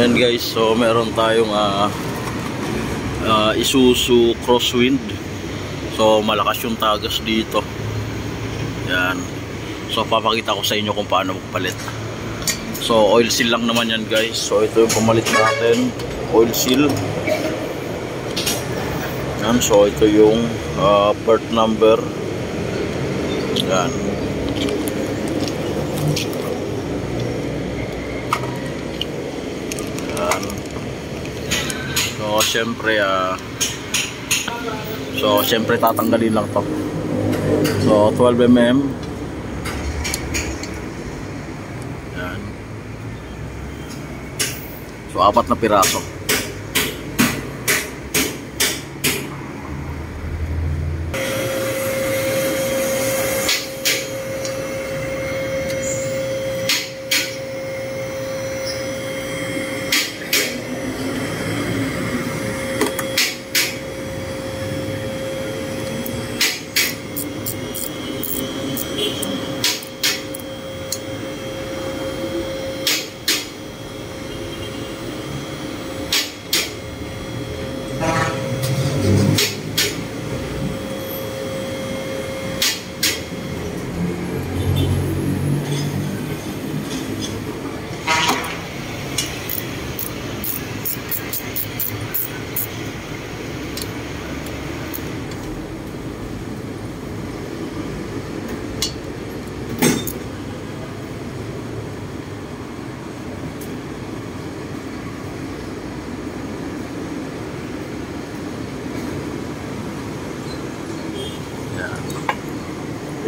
Yan guys, so meron tayong Isuzu Crosswind. So malakas yung tagas dito. Yan. So papakita ko sa inyo kung paano magpalit. So oil seal lang naman yan guys. So ito yung pamalit natin, oil seal. Yan, so ito yung part number. Yan. Yan. So syempre tatanggalin lang to. So 12 mm. Yan. So 4 na piraso.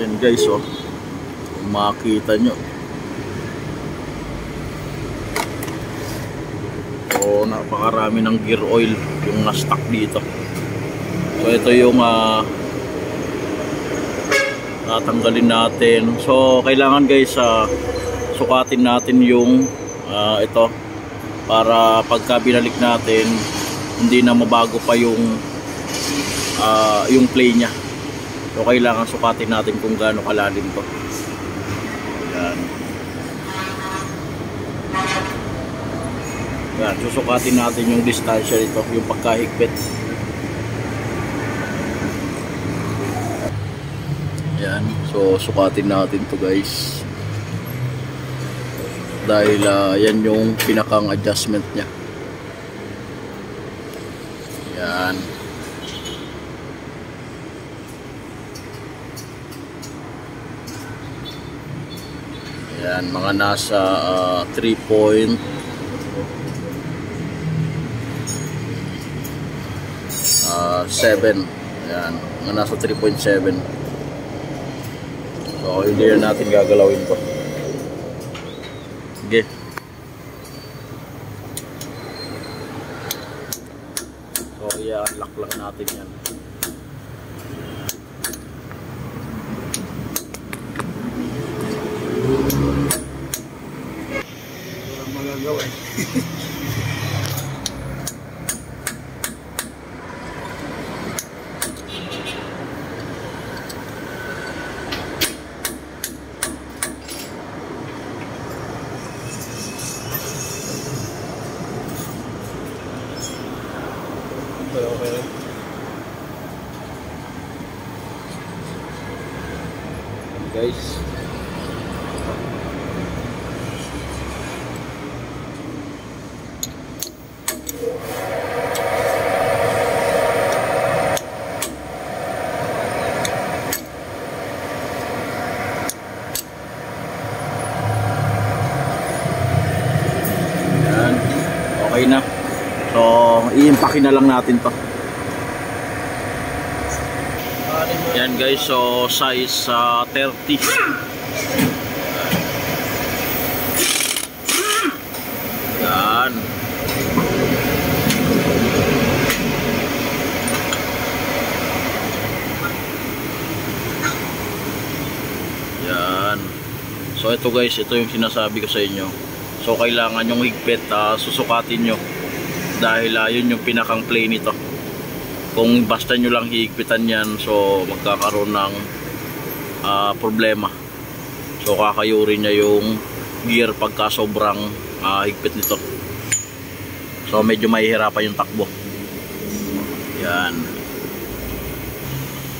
Yan guys, oh, kung makikita nyo, so napakarami ng gear oil yung na-stock dito. So ito yung tatanggalin natin. So kailangan guys, sukatin natin yung ito para pagka binalik natin hindi na mabago pa yung play nya. So kailangan sukatin natin kung gaano kalalim to. Yan. Yan, susukatin natin yung distansya nito, yung pagkahigpit. Yan, so sukatin natin to guys. Dahil yan yung pinakang adjustment nya. Yan. Yan, mga nasa 3.7. Yan, mga nasa 3.7. So hindi na natin gagalawin to. Okay. So i-unlock lang natin yan. Walang magagawa eh. Okay. Guys, okay na. So i-impake na lang natin to. Yan guys, so size 30. Yan. Yan. So ito guys, ito yung sinasabi ko sa inyo. So kailangan yung higpit, susukatin nyo. Dahil yun yung pinakang play nito. Kung basta nyo lang higpitan yan, so magkakaroon ng problema. So kakayuri niya yung gear pagka sobrang higpit nito. So medyo mahihirapan yung takbo. Yan.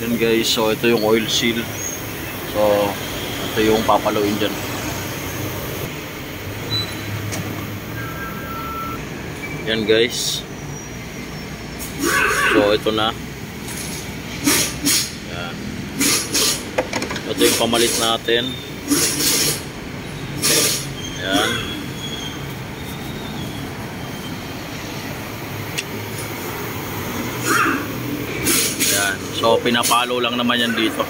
Yan guys, so ito yung oil seal. So ito yung papaluin dyan. Yan guys. So ito na. Yan. Ito yung pamalit natin. Yan. Yan. So pinapalo lang naman yan dito.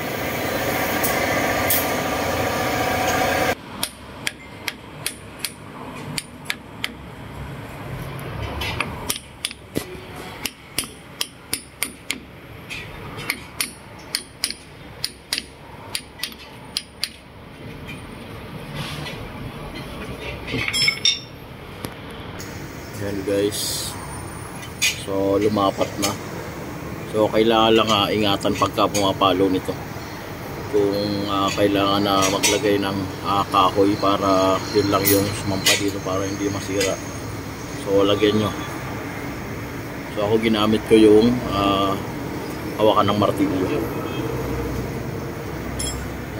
Yan guys. So lumapat na. So kailangan lang ingatan pagka pumapalo nito. Kung kailangan na maglagay ng kahoy para yun lang yung sumampa dito para hindi masira. So lagyan nyo. So ako ginamit ko yung hawakan ng martilyo.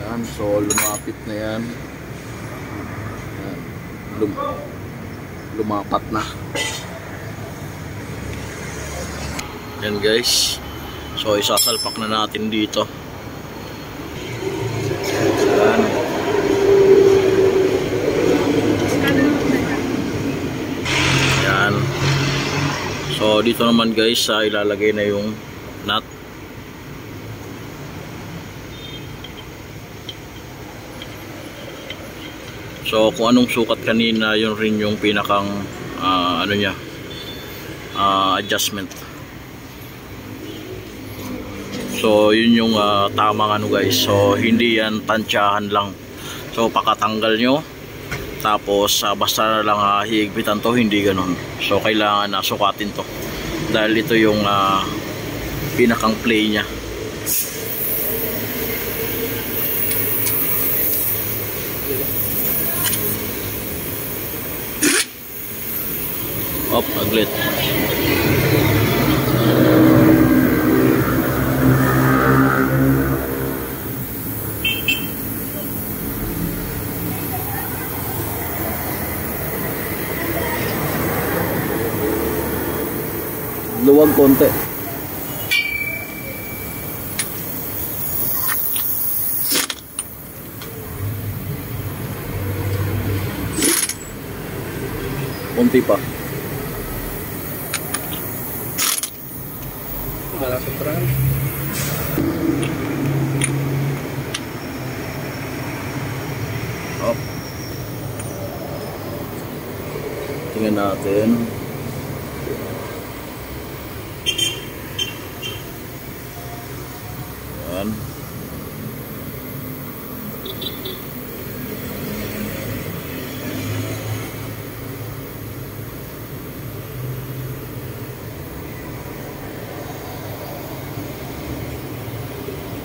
Yan. So lumapit na yan. Yan. Lumapat na. Yan guys. So isasalpak na natin dito. Yan. Yan. So dito naman guys, ilalagay na yung nut. So kung anong sukat kanina, yun rin yung pinakang ano niya, adjustment. So yun yung tamang ano guys. So hindi yan tansyahan lang. So pakatanggal nyo, tapos basta na lang hihigpitan to, hindi ganun. So kailangan sukatin to, dahil ito yung pinakang play nya. Op, aglit. Luwag konti. Konti pa. Malapit perang. Oh. Tingnan natin. Yan.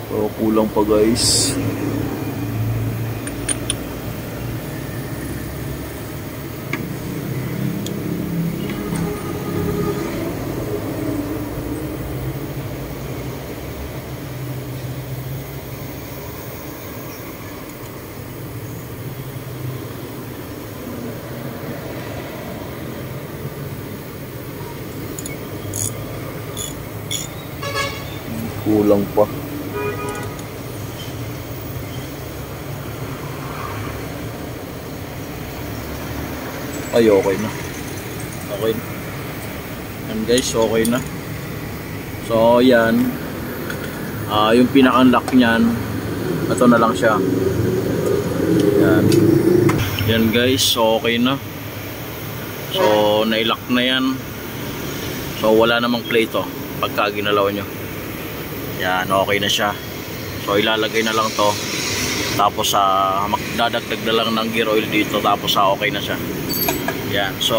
So kulang pa guys. Kulang pa. Ay, okay na. Okay na. Yan guys, okay na. So yan, yung pinakang lock nyan, ito na lang siya. Yan. Yan guys, so okay na. So nailock na yan. So wala namang play to pagka ginalaw nyo. Yan, okay na siya. So ilalagay na lang to, tapos magdadagdag na lang ng gear oil dito, tapos okay na siya. Yan, so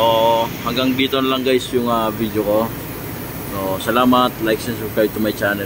hanggang dito na lang guys yung video ko. So salamat, like and subscribe to my channel.